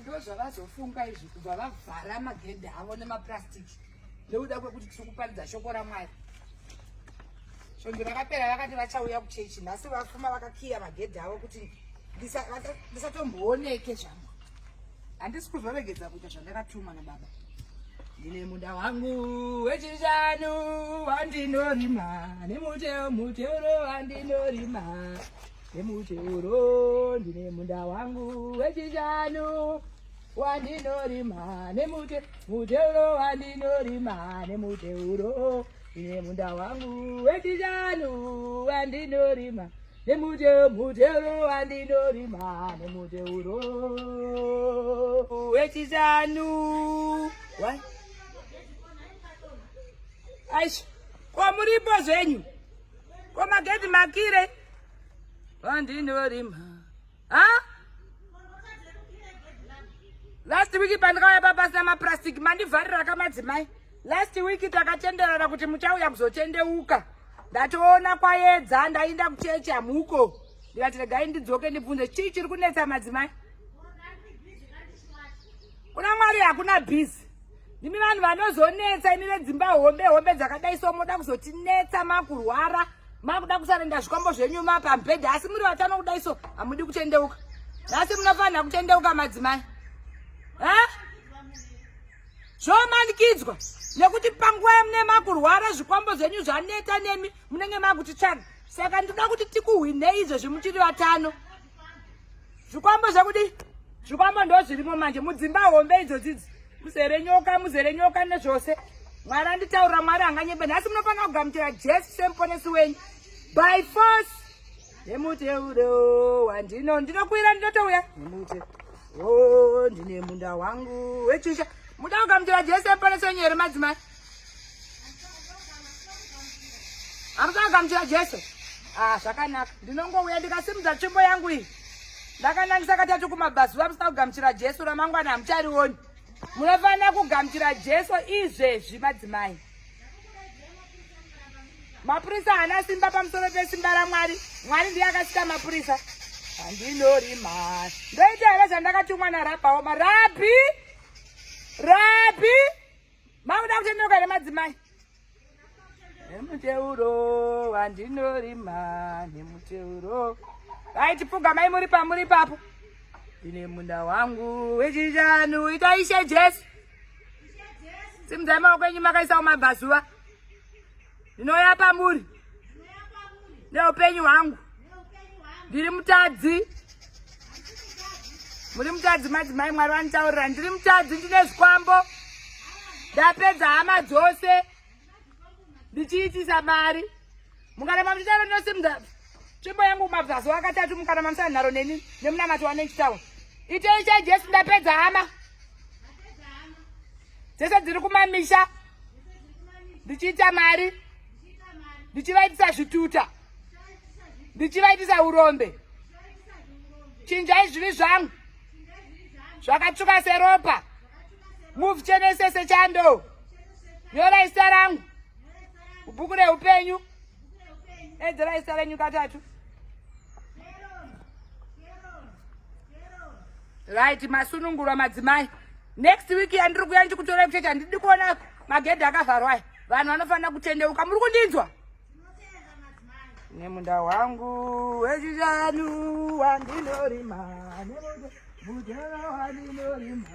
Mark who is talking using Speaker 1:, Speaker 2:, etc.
Speaker 1: ndozvavazofunga izvi kubva vavhara magedha avo nemaplastiki nekuda kwekuti tiri kuparidza shoko raMwari. Shongwe rakapera vakati vachauya kuchechi, nhasi vapfuma vakakiya magedha avo kuti ndisatombooneke zvangu. Handisi kuzoregedza kuita zvandakatumwa nababa. Ndine munda wangu wechishanu wandinorima, mutero wandinorima nemutero. Ndine munda wangu wechishanu wandinorima mutero wandinorima nemutero. Ndine munda wangu wechishanu wandinorima mutero wandinorima nemutero wechishanu. Aish, kwa muripo zvenyu, kwa magedhi makire wandinorima. Last week pandakauya papasina maplastiki mandivharira kamadzimai. Last week takatenderana kuti muchauya kuzotendeuka. Ndatoona kwaedza ndainda kuchechi hamuko. Ndikati regai ndidzoke ndibvunze chii chiri kunetsa madzimai. Kuna Mwari hakuna bhizi. Ndimi vanhu vanozonetsa imi vedzimba hombe dzakadai so moda kuzotinetsa makurwara. Makuda kusarenda zvikombo zvenyu mapambhedhi asi muri vatano kudai so hamudi kutendeuka. Nhasi munofanira kutendeuka madzimai. Zvomanikidzwa nekuti panguva mune makurwara zvikombo zvenyu zvaneta nemi munenge makuti tsvaga. Saka ndoda kuti tikuhwinei izvozvi muchiri vatano. Zvikombo zvekuti zvikombo ndo zvirimo manje mudzimba hombe idzodzidzi. Muzere nyoka nezvose. Mwari anditaurira, Mwari anganyebe. Nhasi munofanira kugamuchira Jesu semuponesi wenyu by force. Nemutero ndinokwira ndinotouya nemutero. Ndine munda wangu wechisha. Muda kugamuchira Jesu semuponesi wenyu here madzimai? Hamuda kugamuchira Jesu? Zvakanaka. Ndinongouya ndikasimudza tsvimbo yangu iyi. Ndakanangisa katatu kumabhazuva musina kugamuchira Jesu ramangwana hamucharioni. Munofanira kugamuchira Jesu izvezvi madzimai. Mapurisa haana simba pamusoro pesimba raMwari. Mwari ndiye akasika mapurisa. Andinorima. Ndoita here zvandakatumwa naRabhaoma. Rabhi! Makuda kutendeuka nemadzimai. Nemutero wandinorima nemutero. Right, pfugamai muri papo. Ndine munda wangu wechishanu. Itaishe Jesu. Simudzai maoko enyu makaisa mabhazuva. Ndinouya pamuri neupenyu hwangu. Ndiri mutadzi. Muri mutadzi madzimai, Mwari vanitaurira. Ndiri mutadzi, ndine zvikwambo. Ndapedza hama dzose. Ndichiitisa mari. Mukana mamutaro ndinosimudza tsvimbo yangu mabhazuva akatatu. Mukana mamusana nharo neni nemunamato wanechitaura. Itaishe Jesu, ndapedza hama dzese dziri kumamisha. Ndichiita mari. Ndichivaitisa zvituta. Ndichivaitisa urombe. Chinjai zvivi zvangu zvakatsvuka seropa. Muvchenesese chando. Nyorai zita rangu mubhuku reupenyu. Edzerai zita renyu katatu. Right, masunungurwa madzimai. Next week yandiri kuya ndikutora kuchechi handidi kuona magedhi akavharwa. Vanhu vanofanira kutendeuka. Muri kundinzwa? Nemunda wangu wechishanu wandinorima. Mutero wandinorima.